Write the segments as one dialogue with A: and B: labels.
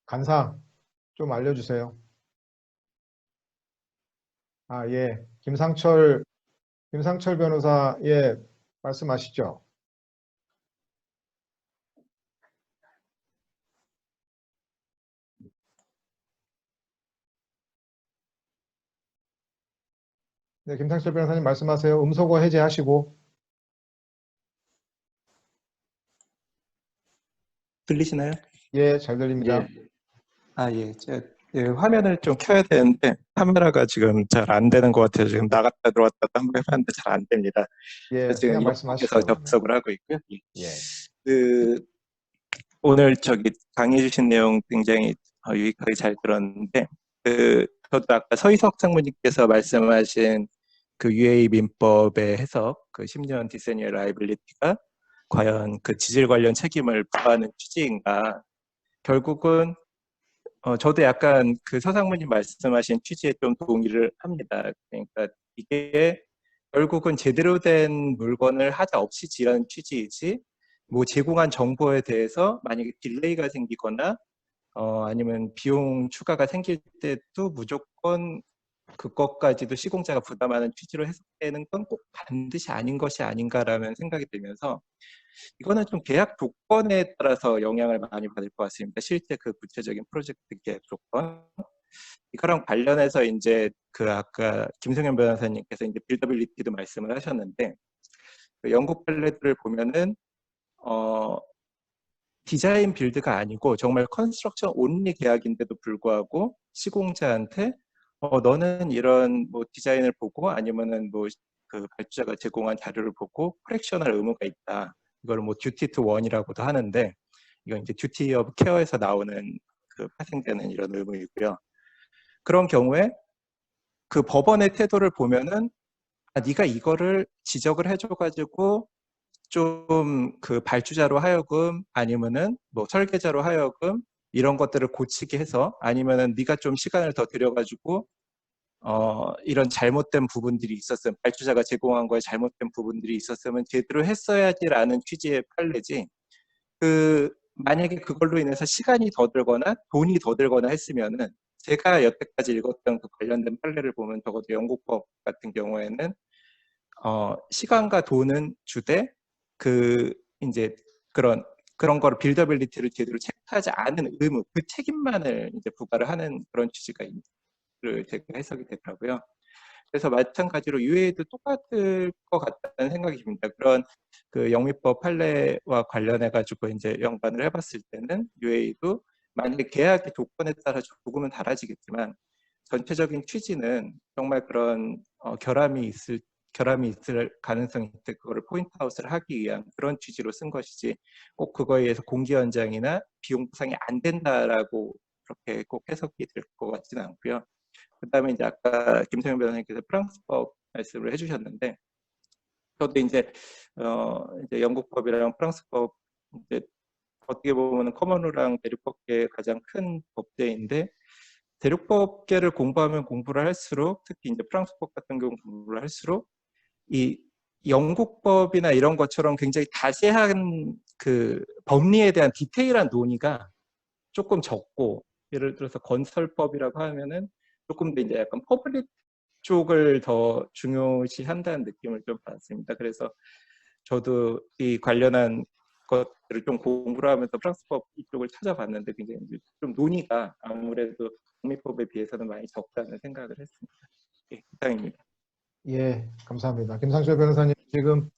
A: 간사 좀 알려주세요. 아, 예. 김상철 변호사, 예, 말씀하시죠. 네, 김상철 변호사님 말씀하세요. 음소거 해제하시고.
B: 들리시나요?
A: 예, 잘 들립니다.
B: 예. 화면을 좀 켜야 되는데 카메라가 지금 잘 안 되는 것 같아요. 지금 나갔다 들어왔다 한번 해봤는데 잘 안 됩니다.
A: 예,
B: 지금
A: 그냥
B: 영국에서
A: 말씀하시죠.
B: 접속을 하고 있고요.
A: 예.
B: 그 오늘 강의해 주신 내용 굉장히 유익하게 잘 들었는데 저도 아까 서희석 상무님께서 말씀하신 그 UA 민법의 해석, 그 10년 디세니얼 라이빌리티가 과연 그 지질 관련 책임을 부과하는 취지인가? 결국은 저도 약간 그 서상무님 말씀하신 취지에 좀 동의를 합니다. 그러니까 이게 결국은 제대로 된 물건을 하자 없이 지라는 취지이지, 뭐 제공한 정보에 대해서 만약에 딜레이가 생기거나 아니면 비용 추가가 생길 때도 무조건 그것까지도 시공자가 부담하는 취지로 해석되는 건 꼭 반드시 아닌 것이 아닌가라는 생각이 들면서, 이거는 좀 계약 조건에 따라서 영향을 많이 받을 것 같습니다. 실제 그 구체적인 프로젝트 계약 조건. 이거랑 관련해서 이제 그 아까 김성현 변호사님께서 이제 빌더빌리티도 말씀을 하셨는데, 그 영국 판례들을 보면은 디자인 빌드가 아니고 정말 컨스트럭션 온리 계약인데도 불구하고 시공자한테 너는 이런 뭐 디자인을 보고 아니면은 뭐 그 발주자가 제공한 자료를 보고 프랙셔널 의무가 있다. 이걸 뭐 듀티 투 원이라고도 하는데, 이건 이제 듀티 오브 케어에서 나오는 그 파생되는 이런 의무이고요. 그런 경우에 그 법원의 태도를 보면은 네가 이거를 지적을 해줘가지고 좀 그 발주자로 하여금 아니면은 뭐 설계자로 하여금 이런 것들을 고치게 해서, 아니면은 네가 좀 시간을 더 들여가지고 이런 잘못된 부분들이 있었으면, 발주자가 제공한 거에 잘못된 부분들이 있었으면 제대로 했어야지라는 취지의 판례지, 그 만약에 그걸로 인해서 시간이 더 들거나 돈이 더 들거나 했으면은, 제가 여태까지 읽었던 그 관련된 판례를 보면 적어도 영국법 같은 경우에는 시간과 돈은 주되 그 이제 그런 거를 빌더빌리티를 제대로 체크하지 않은 의무, 그 책임만을 이제 부과를 하는 그런 취지가 제가 해석이 되더라고요. 그래서 마찬가지로 UA도 똑같을 것 같다는 생각이 듭니다. 그런 그 영미법 판례와 관련해 가지고 이제 연관을 해봤을 때는 UA도 만약에 계약의 조건에 따라 조금은 달라지겠지만 전체적인 취지는 정말 그런 결함이 있을 가능성이 있을 때 그거를 포인트아웃을 하기 위한 그런 취지로 쓴 것이지, 꼭 그거에 의해서 공기 연장이나 비용 보상이 안 된다라고 그렇게 꼭 해석이 될 것 같지는 않고요. 그다음에 이제 아까 김성현 변호사님께서 프랑스법 말씀을 해주셨는데, 저도 이제 영국법이랑 프랑스법, 이제 어떻게 보면 커먼루랑 대륙법계의 가장 큰 법제인데, 대륙법계를 공부하면 공부를 할수록, 특히 이제 프랑스법 같은 경우 공부를 할수록 이 영국법이나 이런 것처럼 굉장히 자세한 그 법리에 대한 디테일한 논의가 조금 적고, 예를 들어서 건설법이라고 하면은 조금 더 이제 약간 퍼블릭 쪽을 더 중요시한다는 느낌을 좀 받았습니다. 그래서 저도 이 관련한 것들을 좀 공부를 하면서 프랑스법 이쪽을 찾아봤는데, 굉장히 이제 좀 논의가 아무래도 영미법에 비해서는 많이 적다는 생각을 했습니다. 예, 이상입니다.
A: 예, 감사합니다. 김상철 변호사님, 지금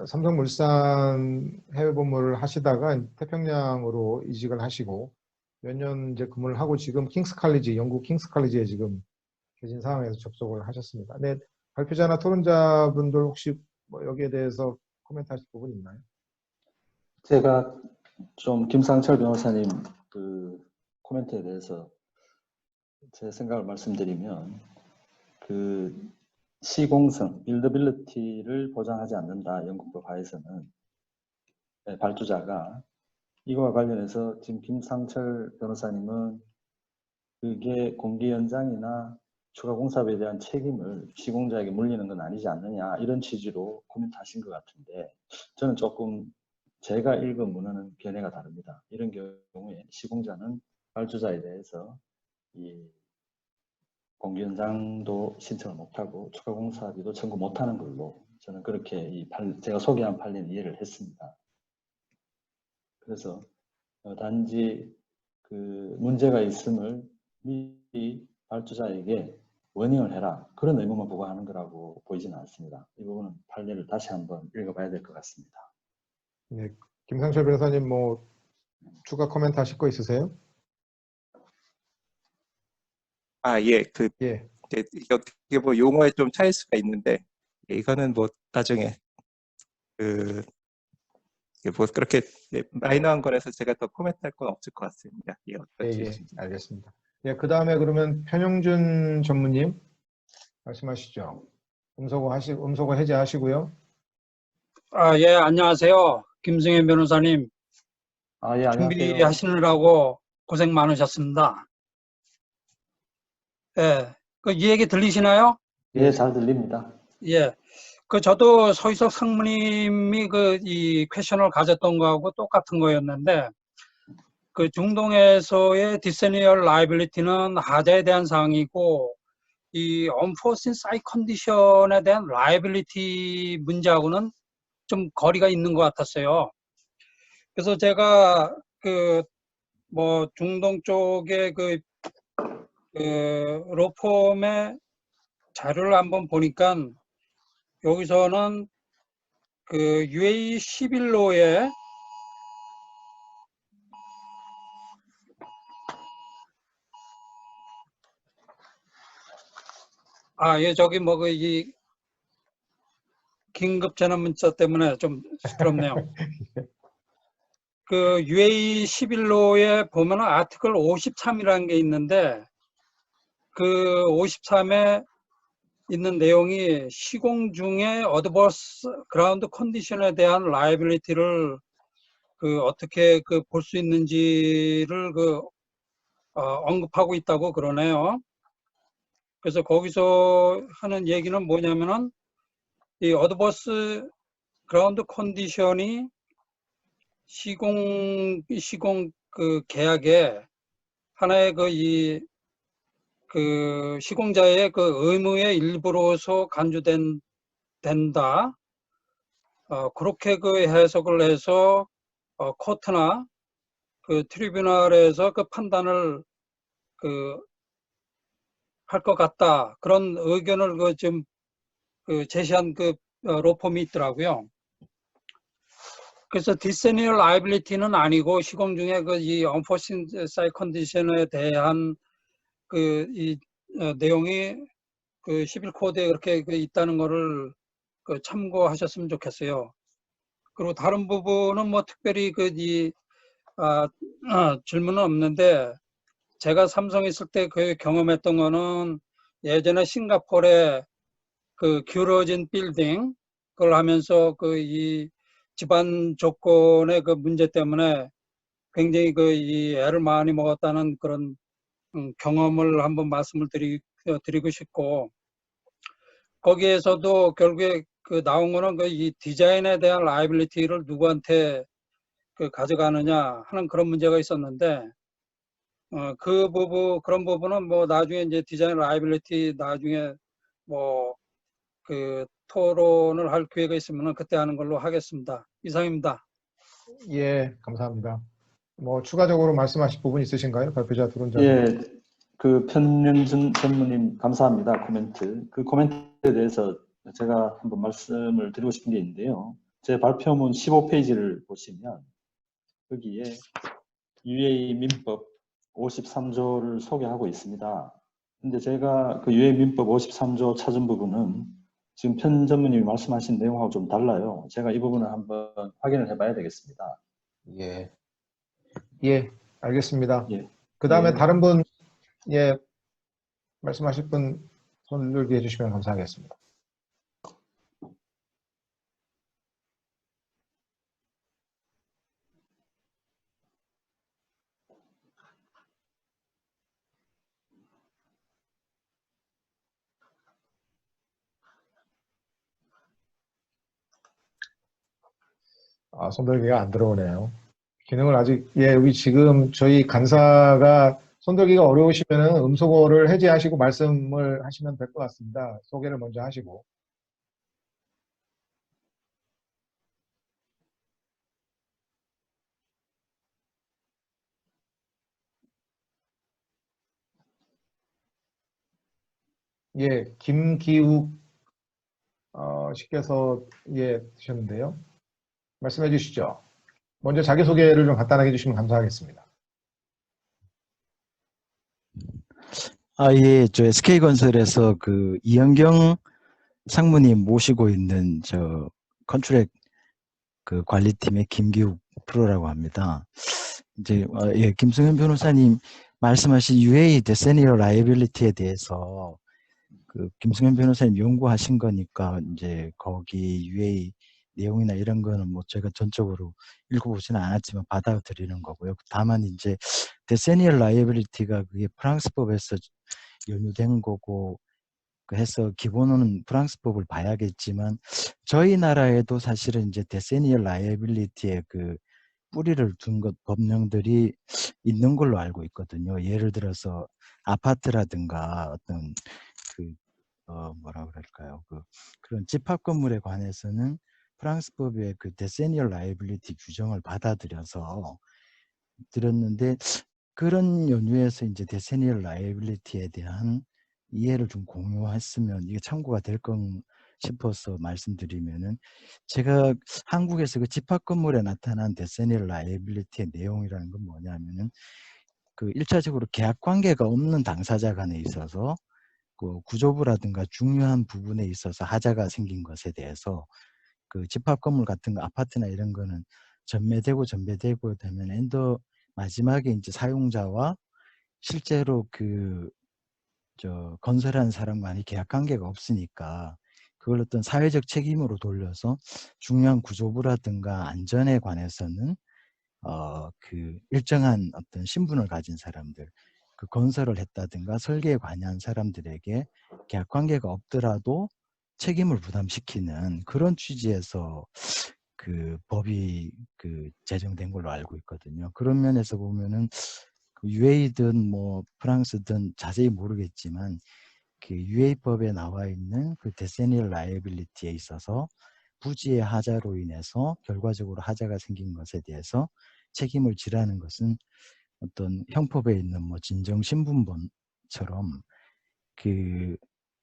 A: 삼성물산 해외 근무를 하시다가 태평양으로 이직을 하시고 몇 년 이제 근무를 하고 지금 영국 킹스 칼리지에 지금 계신 상황에서 접속을 하셨습니다. 네, 발표자나 토론자분들 혹시 뭐 여기에 대해서 코멘트하실 부분 있나요?
C: 제가 좀 김상철 변호사님 그 코멘트에 대해서 제 생각을 말씀드리면, 그 시공성, 빌더빌리티를 보장하지 않는다, 영국법 하에서는. 발주자가 이거와 관련해서 지금 김상철 변호사님은 그게 공기 연장이나 추가 공사비에 대한 책임을 시공자에게 물리는 건 아니지 않느냐, 이런 취지로 코멘트하신 것 같은데, 저는 조금 제가 읽은 문헌은 견해가 다릅니다. 이런 경우에 시공자는 발주자에 대해서 이 공기연장도 신청을 못하고 추가 공사비도 청구 못하는 걸로 저는 그렇게 제가 소개한 판례는 이해를 했습니다. 그래서 단지 그 문제가 있음을 미리 발주자에게 워닝을 해라, 그런 의무만 부과하는 거라고 보이지는 않습니다. 이 부분은 판례를 다시 한번 읽어봐야 될 것 같습니다.
A: 네, 김상철 변호사님 뭐 추가 코멘트 하실 거 있으세요?
B: 예,
A: 예,
B: 이게 어떻게 뭐 용어에 좀 차일 수가 있는데, 이거는 뭐 나중에 이게 뭐 그렇게 마이너한 거라서 제가 더 코멘트할 건 없을 것 같습니다. 예, 어떤
A: 예,
B: 뜻인지.
A: 알겠습니다. 예, 그 다음에 그러면 편용준 전무님 말씀하시죠. 음소거 해제하시고요.
D: 예, 안녕하세요. 김승현 변호사님,
C: 예, 안녕하세요.
D: 준비하시느라고 고생 많으셨습니다. 예, 이 얘기 들리시나요?
C: 예, 잘 들립니다.
D: 예, 저도 서희석 상무님이 이 퀘션을 가졌던 거하고 똑같은 거였는데, 중동에서의 디세니얼 라이빌리티는 하자에 대한 사항이고, 이 unforeseen site condition에 대한 라이빌리티 문제하고는 좀 거리가 있는 것 같았어요. 그래서 제가 중동 쪽에 로펌의 자료를 한번 보니까 여기서는 UAE 11로에 예, 저기 이 긴급 전화 문자 때문에 좀 시끄럽네요. UAE 11로에 보면 아티클 53이라는 게 있는데 53에 있는 내용이 시공 중에 어드버스 그라운드 컨디션에 대한 라이빌리티를 어떻게 볼 수 있는지를 언급하고 있다고 그러네요. 그래서 거기서 하는 얘기는 뭐냐면은 이 어드버스 그라운드 컨디션이 시공 계약에 하나의 시공자의 의무의 일부로서 된다. 그렇게 해석을 해서 코트나 트리뷰널에서 판단을 할 것 같다. 그런 의견을 지금 제시한 로펌이 있더라고요. 그래서 디세니얼 라이빌리티는 아니고 시공 중에 이 unforeseen site condition에 대한 이 내용이 11코드에 그렇게 있다는 거를 참고하셨으면 좋겠어요. 그리고 다른 부분은 뭐 특별히 질문은 없는데 제가 삼성에 있을 때 경험했던 거는 예전에 싱가포르에 기울어진 빌딩 그걸 하면서 이 집안 조건의 문제 때문에 굉장히 이 애를 많이 먹었다는 그런 경험을 한번 말씀을 드리고 싶고 거기에서도 결국에 나온 거는 이 디자인에 대한 라이빌리티를 누구한테 가져가느냐 하는 그런 문제가 있었는데 그런 부분은 뭐 나중에 이제 디자인 라이빌리티 나중에 뭐 토론을 할 기회가 있으면 그때 하는 걸로 하겠습니다. 이상입니다.
A: 예, 감사합니다. 뭐 추가적으로 말씀하실 부분 있으신가요? 발표자 두 분자.
C: 예, 편연준 전무님 감사합니다. 코멘트. 그 코멘트에 대해서 제가 한번 말씀을 드리고 싶은 게 있는데요. 제 발표문 15페이지를 보시면 여기에 UAE 민법 53조를 소개하고 있습니다. 근데 제가 UAE 민법 53조 찾은 부분은 지금 편 전무님이 말씀하신 내용하고 좀 달라요. 제가 이 부분을 한번 확인을 해봐야 되겠습니다.
A: 예, 알겠습니다.
C: 예.
A: 그 다음에
C: 예.
A: 다른 분, 말씀하실 분 손 들게 해주시면 감사하겠습니다. 손들기가 안 들어오네요. 기능을 아직, 예, 여기 지금 저희 간사가 손들기가 어려우시면 음소거를 해제하시고 말씀을 하시면 될 것 같습니다. 소개를 먼저 하시고. 예, 김기욱 씨께서 예, 드셨는데요. 말씀해 주시죠. 먼저 자기소개를 좀 간단하게 해주시면 감사하겠습니다.
E: 예, 저 SK건설에서 그 이현경 상무님 모시고 있는 저 컨트랙 그 관리팀의 김기욱 프로라고 합니다. 이제 예, 김승현 변호사님 말씀하신 UA 데세니어 라이빌리티에 대해서 그 김승현 변호사님 연구하신 거니까 이제 거기 UA 내용이나 이런 거는 뭐 제가 전적으로 읽어보지는 않았지만 받아들이는 거고요. 다만 이제 데세니얼 라이빌리티가 그게 프랑스법에서 연유된 거고 그 해서 기본은 프랑스법을 봐야겠지만 저희 나라에도 사실은 이제 데세니얼 라이빌리티의 그 뿌리를 둔 것 법령들이 있는 걸로 알고 있거든요. 예를 들어서 아파트라든가 어떤 그 뭐라 그럴까요? 그런 집합 건물에 관해서는 프랑스법의 그 데세니얼 라이빌리티 규정을 받아들여서 들었는데 그런 연유에서 이제 데세니얼 라이빌리티에 대한 이해를 좀 공유했으면 이게 참고가 될 건 싶어서 말씀드리면은 제가 한국에서 그 집합 건물에 나타난 데세니얼 라이빌리티의 내용이라는 건 뭐냐면은 그 1차적으로 계약 관계가 없는 당사자 간에 있어서 그 구조부라든가 중요한 부분에 있어서 하자가 생긴 것에 대해서 그 집합 건물 같은 거 아파트나 이런 거는 전매되고 되면 엔더 마지막에 이제 사용자와 실제로 그 건설한 사람과의 계약 관계가 없으니까 그걸 어떤 사회적 책임으로 돌려서 중요한 구조부라든가 안전에 관해서는 그 일정한 어떤 신분을 가진 사람들, 그 건설을 했다든가 설계에 관여한 사람들에게 계약 관계가 없더라도 책임을 부담시키는 그런 취지에서 그 법이 그 제정된 걸로 알고 있거든요. 그런 면에서 보면은 그 UA든 뭐 프랑스든 자세히 모르겠지만 그 UA법에 나와 있는 그 데세니얼 라이빌리티에 있어서 부지의 하자로 인해서 결과적으로 하자가 생긴 것에 대해서 책임을 지라는 것은 어떤 형법에 있는 뭐 진정신분범처럼 그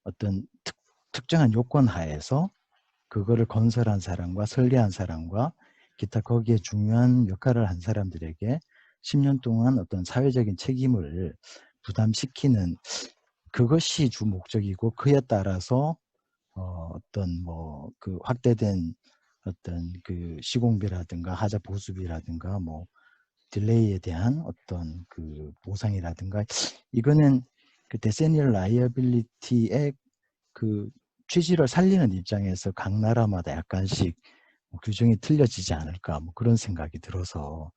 E: 어떤 특정한 요건 하에서 그거를 건설한 사람과 설계한 사람과 기타 거기에 중요한 역할을 한 사람들에게 10년 동안 어떤 사회적인 책임을 부담시키는 그것이 주 목적이고 그에 따라서 어떤 뭐 그 확대된 어떤 그 시공비라든가 하자 보수비라든가 뭐 딜레이에 대한 어떤 그 보상이라든가 이거는 그 데세니얼 라이어빌리티의 그 취지를 살리는 입장에서 각 나라마다 약간씩 규정이 틀려지지 않을까 뭐 그런 생각이 들어서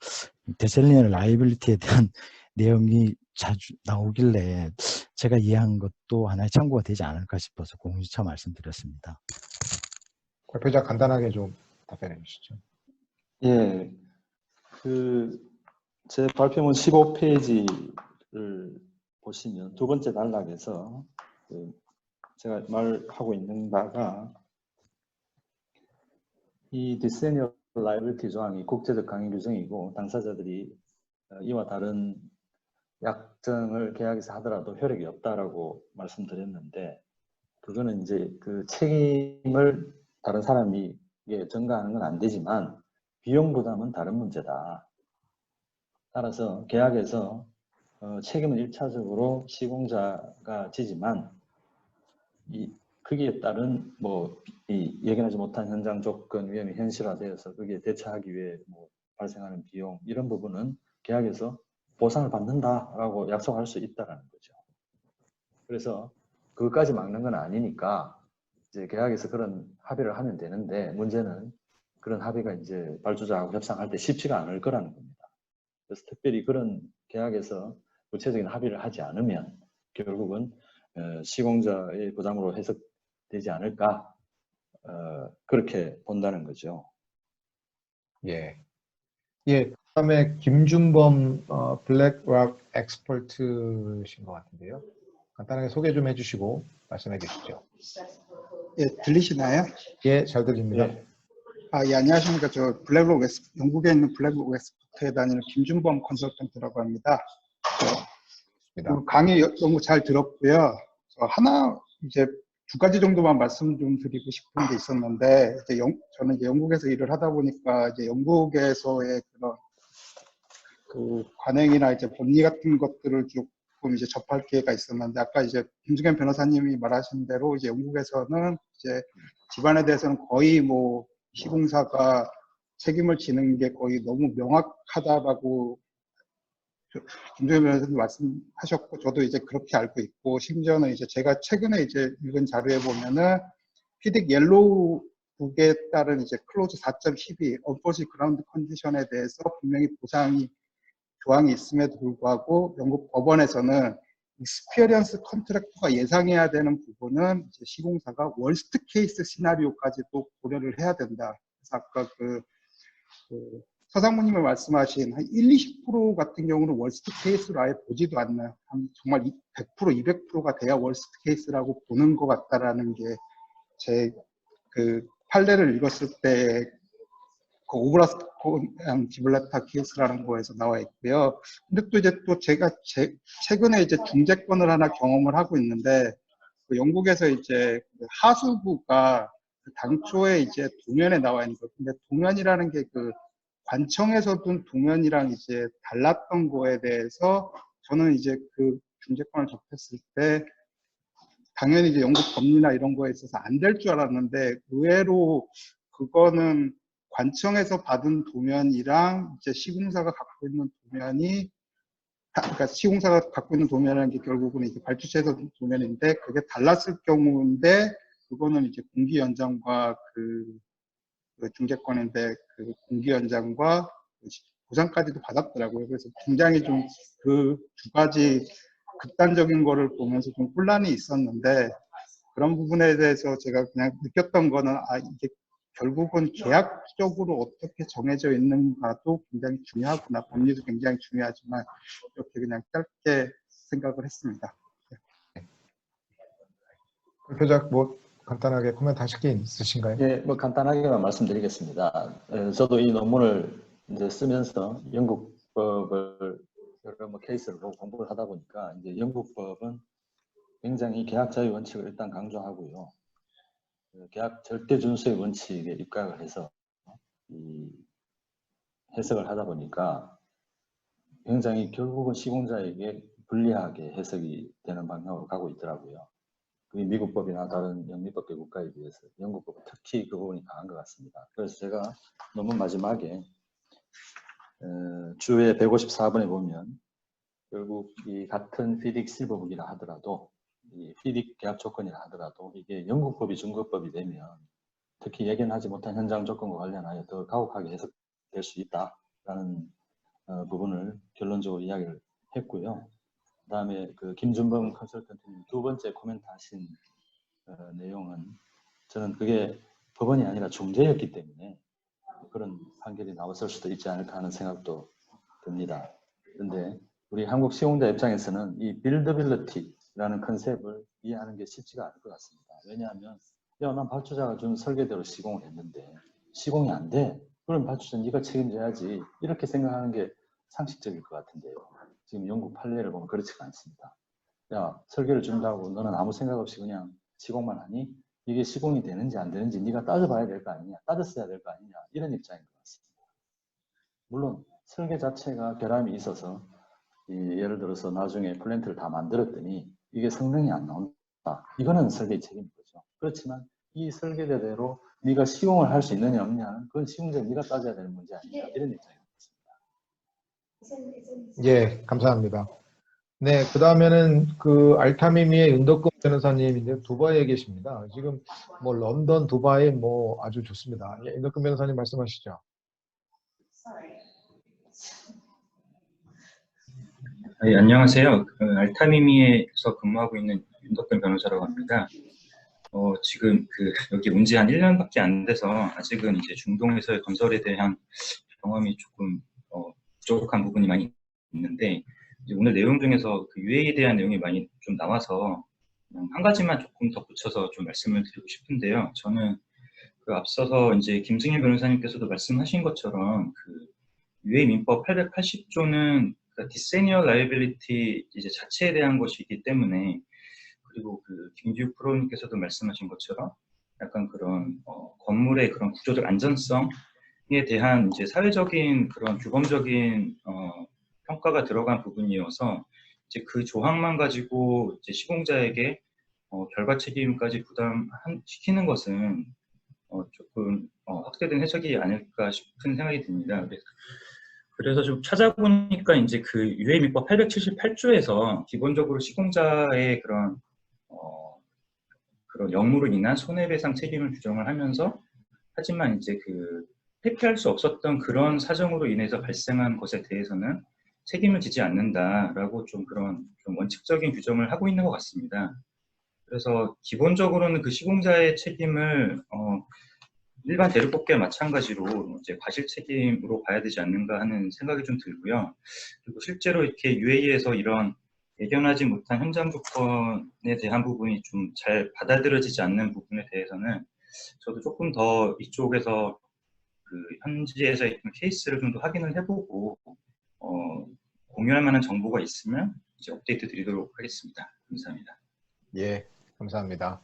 E: 데세니얼 라이어빌리티에 대한 내용이 자주 나오길래 제가 이해한 것도 하나의 참고가 되지 않을까 싶어서 공유차 말씀드렸습니다.
A: 발표자 간단하게 좀 답변해 주시죠.
C: 예, 제 발표문 15페이지를 보시면 두 번째 단락에서 제가 말하고 있는 바가 이 디세니얼 라이빌리티 조항이 국제적 강행 규정이고 당사자들이 이와 다른 약정을 계약에서 하더라도 효력이 없다라고 말씀드렸는데 그거는 이제 그 책임을 다른 사람이 전가하는 건 안 되지만 비용 부담은 다른 문제다. 따라서 계약에서 책임은 1차적으로 시공자가 지지만 거기에 따른 예견하지 못한 현장 조건 위험이 현실화되어서 거기에 대처하기 위해 발생하는 비용 이런 부분은 계약에서 보상을 받는다라고 약속할 수 있다라는 거죠. 그래서 그것까지 막는 건 아니니까 이제 계약에서 그런 합의를 하면 되는데 문제는 그런 합의가 이제 발주자하고 협상할 때 쉽지가 않을 거라는 겁니다. 그래서 특별히 그런 계약에서 구체적인 합의를 하지 않으면 결국은 시공자의 부담으로 해석되지 않을까 그렇게 본다는 거죠.
A: 예, 예. 그다음에 김준범 블랙락 엑스퍼트신 것 같은데요. 간단하게 소개 좀 해주시고 말씀해 주시죠.
F: 예, 들리시나요?
A: 예, 잘 들립니다.
C: 예.
F: 예, 안녕하십니까. 저 영국에 있는 블랙록 엑스퍼트에 다니는 김준범 컨설턴트라고 합니다. 오늘 강의 너무 잘 들었고요. 이제 두 가지 정도만 말씀 좀 드리고 싶은 게 있었는데, 이제 저는 이제 영국에서 일을 하다 보니까 이제 영국에서의 그런 그 관행이나 이제 법리 같은 것들을 조금 이제 접할 기회가 있었는데, 아까 이제 김중현 변호사님이 말하신 대로 이제 영국에서는 이제 집안에 대해서는 거의 뭐 시공사가 책임을 지는 게 거의 너무 명확하다라고 김종현 변호사님 말씀하셨고, 저도 이제 그렇게 알고 있고, 심지어는 이제 제가 최근에 이제 읽은 자료에 보면은 피딕 옐로우북에 따른 이제 클로즈 4.12 언포시 그라운드 컨디션에 대해서 분명히 조항이 있음에도 불구하고 영국 법원에서는 익스피리언스 컨트랙터가 예상해야 되는 부분은 이제 시공사가 월스트 케이스 시나리오까지도 고려를 해야 된다. 그래서 아까 그 서상무님이 말씀하신 한 1-20% 같은 경우는 월스트 케이스로 아예 보지도 않나요? 정말 100%, 200%가 돼야 월스트 케이스라고 보는 것 같다라는 게 제 그 판례를 읽었을 때 그 오브라스콘 기블라타 케이스라는 거에서 나와 있고요. 근데 또 이제 제가 최근에 이제 중재권을 하나 경험을 하고 있는데, 그 영국에서 이제 그 하수구가 당초에 이제 도면에 나와 있는 거. 근데 도면이라는 게 그 관청에서 둔 도면이랑 이제 달랐던 거에 대해서 저는 이제 그 중재권을 접했을 때 당연히 이제 영국 법리나 이런 거에 있어서 안 될 줄 알았는데, 의외로 그거는 관청에서 받은 도면이랑 이제 시공사가 갖고 있는 도면이, 그러니까 시공사가 갖고 있는 도면이라는 게 결국은 이제 발주처에서 도면인데, 그게 달랐을 경우인데, 그거는 이제 공기연장과 그 중재권인데, 그 공기연장과 보상까지도 받았더라고요. 그래서 굉장히 좀 그 두 가지 극단적인 거를 보면서 좀 혼란이 있었는데, 그런 부분에 대해서 제가 그냥 느꼈던 거는, 이게 결국은 계약적으로 어떻게 정해져 있는가도 굉장히 중요하구나. 법리도 굉장히 중요하지만, 이렇게 그냥 짧게 생각을 했습니다.
A: 표작 뭐 간단하게 코멘트 하실 게 있으신가요?
C: 예, 뭐 간단하게만 말씀드리겠습니다. 저도 이 논문을 이제 쓰면서 영국법을 여러 뭐 케이스를 보고 공부를 하다 보니까 이제 영국법은 굉장히 계약 자유 원칙을 일단 강조하고요. 계약 절대 준수의 원칙에 입각을 해서 이 해석을 하다 보니까 굉장히 결국은 시공자에게 불리하게 해석이 되는 방향으로 가고 있더라고요. 그 미국법이나 다른 영미법계 국가에 비해서 영국법은 특히 그 부분이 강한 것 같습니다. 그래서 제가 논문 마지막에 주에 154번에 보면 결국 이 같은 피딕 실버북이라 하더라도 이 피딕 계약 조건이라 하더라도 이게 영국법이 중국법이 되면 특히 예견하지 못한 현장 조건과 관련하여 더 가혹하게 해석될 수 있다라는 부분을 결론적으로 이야기를 했고요. 그 다음에 그 김준범 컨설턴트님 두 번째 코멘트 하신 내용은 저는 그게 법원이 아니라 중재였기 때문에 그런 판결이 나왔을 수도 있지 않을까 하는 생각도 듭니다. 그런데 우리 한국 시공자 입장에서는 이 빌더빌리티라는 컨셉을 이해하는 게 쉽지가 않을 것 같습니다. 왜냐하면 난 발주자가 준 설계대로 시공을 했는데 시공이 안 돼. 그럼 발주자 네가 책임져야지. 이렇게 생각하는 게 상식적일 것 같은데요. 지금 영국 판례를 보면 그렇지가 않습니다. 야, 설계를 준다고 너는 아무 생각 없이 그냥 시공만 하니? 이게 시공이 되는지 안 되는지 네가 따져봐야 될 거 아니냐, 따졌어야 될 거 아니냐, 이런 입장인 것 같습니다. 물론 설계 자체가 결함이 있어서 예를 들어서 나중에 플랜트를 다 만들었더니 이게 성능이 안 나온다. 이거는 설계의 책임인 거죠. 그렇지만 이 설계대로 네가 시공을 할 수 있느냐 없냐, 그건 시공자 네가 따져야 되는 문제 아니냐, 이런 입장인 것 같습니다.
A: 예, 감사합니다. 네, 그 다음에는 그 알타미미의 윤덕금 변호사님인데 두바이에 계십니다. 지금 뭐 런던, 두바이 뭐 아주 좋습니다. 예, 윤덕금 변호사님 말씀하시죠.
G: 네, 안녕하세요. 알타미미에서 근무하고 있는 윤덕근 변호사라고 합니다. 지금 여기 온 지 한 1년밖에 안 돼서 아직은 이제 중동에서의 건설에 대한 경험이 조금 부족한 부분이 많이 있는데 이제 오늘 내용 중에서 그 UA에 대한 내용이 많이 좀 나와서 한 가지만 조금 덧붙여서 좀 말씀을 드리고 싶은데요. 저는 그 앞서서 이제 김승현 변호사님께서도 말씀하신 것처럼 그 UA 민법 880조는 그 디세니어 라이빌리티 이제 자체에 대한 것이기 때문에 그리고 그 김기욱 프로님께서도 말씀하신 것처럼 약간 그런 건물의 그런 구조적 안전성에 대한 이제 사회적인 그런 규범적인 평가가 들어간 부분이어서 이제 그 조항만 가지고 이제 시공자에게 결과 책임까지 부담시키는 것은 조금 확대된 해석이 아닐까 싶은 생각이 듭니다. 그래서 좀 찾아보니까 이제 그 UA 민법 878조에서 기본적으로 시공자의 그런 그런 영무로 인한 손해배상 책임을 규정을 하면서 하지만 이제 그 회피할 수 없었던 그런 사정으로 인해서 발생한 것에 대해서는 책임을 지지 않는다라고 좀 그런 좀 원칙적인 규정을 하고 있는 것 같습니다. 그래서 기본적으로는 그 시공자의 책임을 일반 대륙법계와 마찬가지로 이제 과실 책임으로 봐야 되지 않는가 하는 생각이 좀 들고요. 그리고 실제로 이렇게 UA에서 이런 예견하지 못한 현장 조건에 대한 부분이 좀 잘 받아들여지지 않는 부분에 대해서는 저도 조금 더 이쪽에서 그 현지에서 있는 케이스를 좀 더 확인을 해보고 공유할 만한 정보가 있으면 이제 업데이트 드리도록 하겠습니다. 감사합니다.
A: 예, 감사합니다.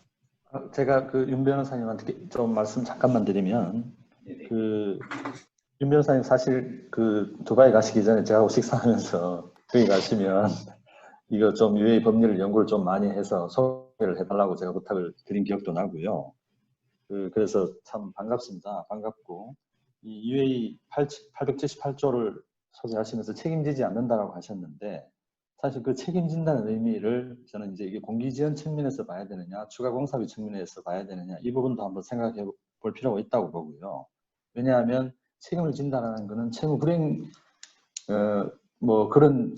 C: 제가 그 윤 변호사님한테 좀 말씀 잠깐만 드리면,
G: 네네.
C: 그 윤 변호사님 사실 그 두바이 가시기 전에 제하고 식사하면서 거기 가시면 이거 좀 UA 법률 연구를 좀 많이 해서 소개를 해달라고 제가 부탁을 드린 기억도 나고요. 그래서 참 반갑습니다. 반갑고 이 UA 878조를 소개하시면서 책임지지 않는다라고 하셨는데, 사실 그 책임진다는 의미를 저는 이제 이게 공기지원 측면에서 봐야 되느냐, 추가 공사비 측면에서 봐야 되느냐, 이 부분도 한번 생각해 볼 필요가 있다고 보고요. 왜냐하면 책임을 진다라는 것은 채무 불이행 뭐 그런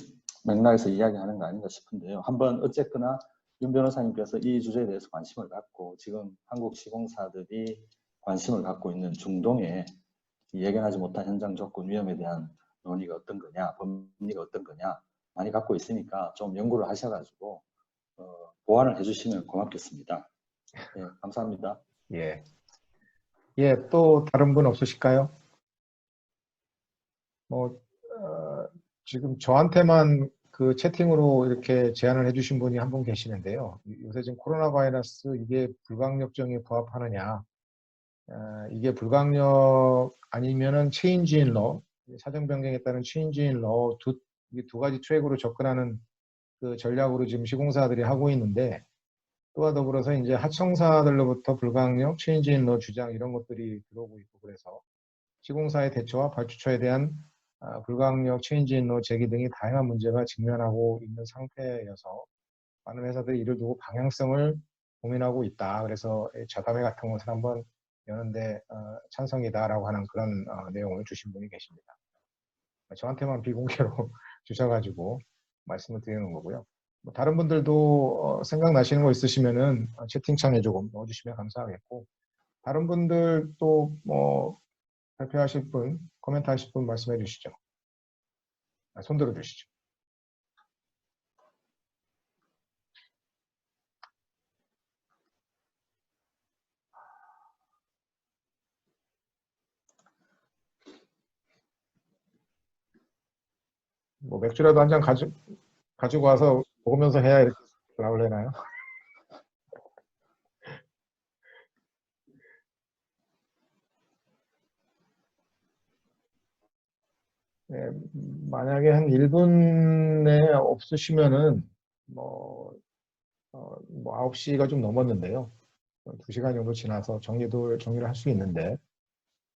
C: 맥락에서 이야기하는 거 아닌가 싶은데요. 한번 어쨌거나 윤 변호사님께서 이 주제에 대해서 관심을 갖고 지금 한국 시공사들이 관심을 갖고 있는 중동의 예견하지 못한 현장 조건 위험에 대한 논의가 어떤 거냐, 법리가 어떤 거냐 많이 갖고 있으니까 좀 연구를 하셔가지고 보완을 해주시면 고맙겠습니다. 예, 감사합니다.
A: 예. 예, 또 다른 분 없으실까요? 지금 저한테만 그 채팅으로 이렇게 제안을 해주신 분이 한 분 계시는데요. 요새 지금 코로나 바이러스 이게 불강력정에 부합하느냐, 이게 불강력 아니면은 체인지 인 러, 사정 변경에 따른 체인지 인 러 두 가지 트랙으로 접근하는 그 전략으로 지금 시공사들이 하고 있는데, 또한 더불어서 이제 하청사들로부터 불강력, 체인지 인 러 주장 이런 것들이 들어오고 있고, 그래서 시공사의 대처와 발주처에 대한 불강력, 체인지 인 러 제기 등이 다양한 문제가 직면하고 있는 상태여서 많은 회사들이 이를 두고 방향성을 고민하고 있다. 그래서 자담회 같은 것을 한번 여는데 찬성이다라고 하는 그런 내용을 주신 분이 계십니다. 저한테만 비공개로 주셔가지고 말씀을 드리는 거고요. 뭐 다른 분들도 생각나시는 거 있으시면은 채팅창에 조금 넣어주시면 감사하겠고, 다른 분들 또 뭐 발표하실 분, 코멘트 하실 분 말씀해 주시죠. 손 들어 주시죠. 뭐 맥주라도 한 잔 가지고 와서 먹으면서 해야 이렇게 나올래나요? 네, 만약에 한 1분에 없으시면은 뭐 9시가 좀 넘었는데요. 2시간 정도 지나서 정리를 할 수 있는데,